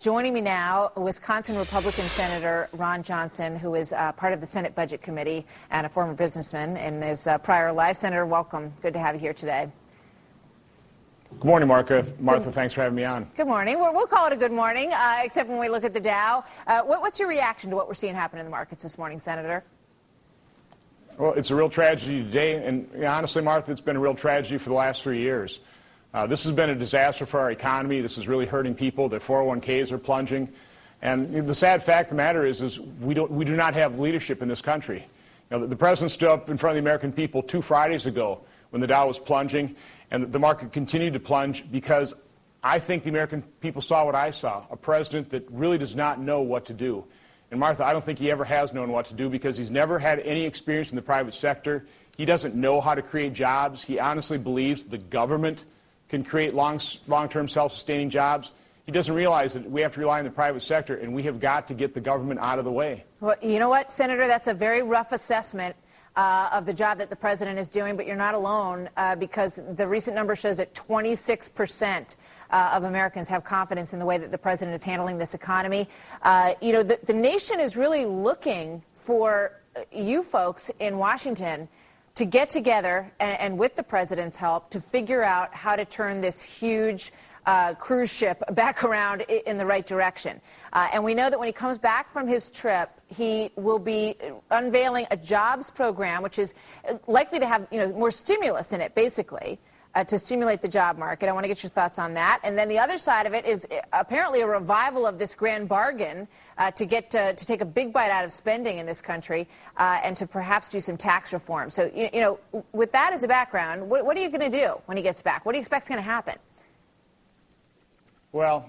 Joining me now, Wisconsin Republican Senator Ron Johnson, who is part of the Senate Budget Committee and a former businessman in his prior life. Senator, welcome. Good to have you here today. Good morning, Martha. Thanks for having me on. Good morning. We'll call it a good morning, except when we look at the Dow. What's your reaction to what we're seeing happen in the markets this morning, Senator? Well, it's a real tragedy today, and honestly, Martha, it's been a real tragedy for the last 3 years. This has been a disaster for our economy. This is really hurting people. Their 401ks are plunging. And the sad fact of the matter is we do not have leadership in this country. The president stood up in front of the American people 2 Fridays ago when the Dow was plunging, and the market continued to plunge because I think the American people saw what I saw, a president that really does not know what to do. And Martha, I don't think he ever has known what to do because he's never had any experience in the private sector. He doesn't know how to create jobs. He honestly believes the government can create long-term self-sustaining jobs. He doesn't realize that we have to rely on the private sector, and we have got to get the government out of the way. Well, you know what, Senator, that's a very rough assessment of the job that the president is doing, but you're not alone because the recent number shows that 26% of Americans have confidence in the way that the president is handling this economy. The nation is really looking for you folks in Washington to get together and with the president's help to figure out how to turn this huge cruise ship back around in the right direction. And we know that when he comes back from his trip, he will be unveiling a jobs program, which is likely to have more stimulus in it, basically, to stimulate the job market. I want to get your thoughts on that. And then the other side of it is apparently a revival of this grand bargain to take a big bite out of spending in this country and to perhaps do some tax reform. So, with that as a background, what are you going to do when he gets back? What do you expect is going to happen? Well,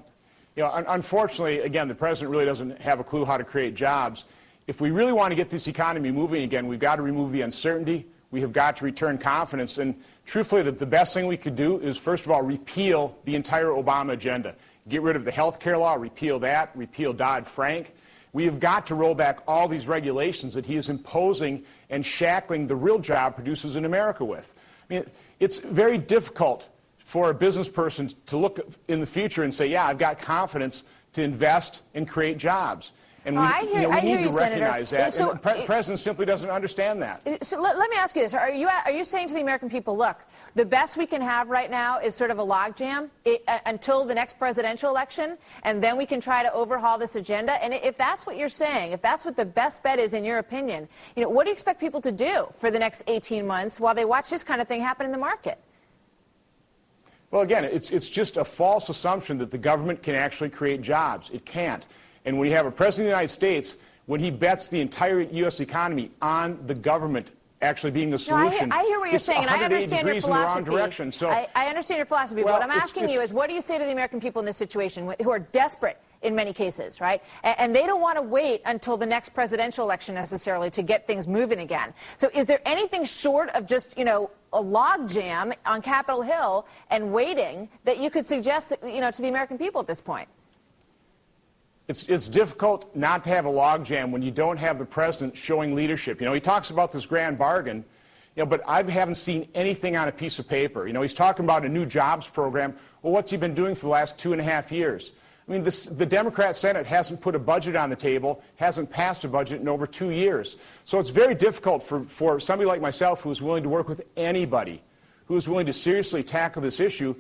unfortunately, again, the president really doesn't have a clue how to create jobs. If we really want to get this economy moving again, we've got to remove the uncertainty. We have got to return confidence. And truthfully, the best thing we could do is, first of all, repeal the entire Obama agenda. Get rid of the health care law, repeal that, repeal Dodd-Frank. We have got to roll back all these regulations that he is imposing and shackling the real job producers in America with. I mean, it's very difficult for a business person to look in the future and say, yeah, I've got confidence to invest and create jobs. And we need to recognize that. So, and the president simply doesn't understand that. So let me ask you this. Are you saying to the American people, look, the best we can have right now is sort of a logjam until the next presidential election, and then we can try to overhaul this agenda? And if that's what you're saying, if that's what the best bet is in your opinion, what do you expect people to do for the next 18 months while they watch this kind of thing happen in the market? Well, again, it's just a false assumption that the government can actually create jobs. It can't. And when you have a president of the United States, when he bets the entire U.S. economy on the government actually being the solution, I hear what you're saying, and I understand your philosophy. So, I understand your philosophy. But what I'm asking you is, what do you say to the American people in this situation who are desperate in many cases, right? And they don't want to wait until the next presidential election necessarily to get things moving again. So is there anything short of just, a logjam on Capitol Hill and waiting that you could suggest, to the American people at this point? It's difficult not to have a logjam when you don't have the president showing leadership. He talks about this grand bargain, but I haven't seen anything on a piece of paper. He's talking about a new jobs program. Well, what's he been doing for the last 2.5 years? I mean, the Democrat Senate hasn't put a budget on the table, hasn't passed a budget in over 2 years. So it's very difficult for somebody like myself who is willing to work with anybody, who is willing to seriously tackle this issue.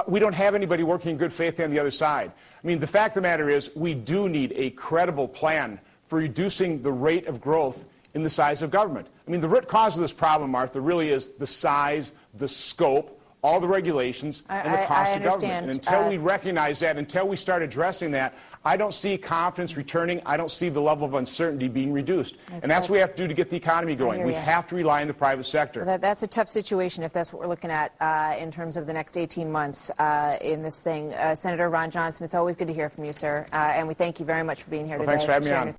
We don't have anybody working in good faith on the other side. I mean, the fact of the matter is we do need a credible plan for reducing the rate of growth in the size of government. I mean, the root cause of this problem, Martha, really is the size, the scope, all the regulations, and the cost of government. And until we recognize that, until we start addressing that, I don't see confidence returning. I don't see the level of uncertainty being reduced. And that's what we have to do to get the economy going. We have to rely on the private sector. Well, that's a tough situation if that's what we're looking at in terms of the next 18 months in this thing. Senator Ron Johnson, it's always good to hear from you, sir. And we thank you very much for being here today. Thanks for having me on.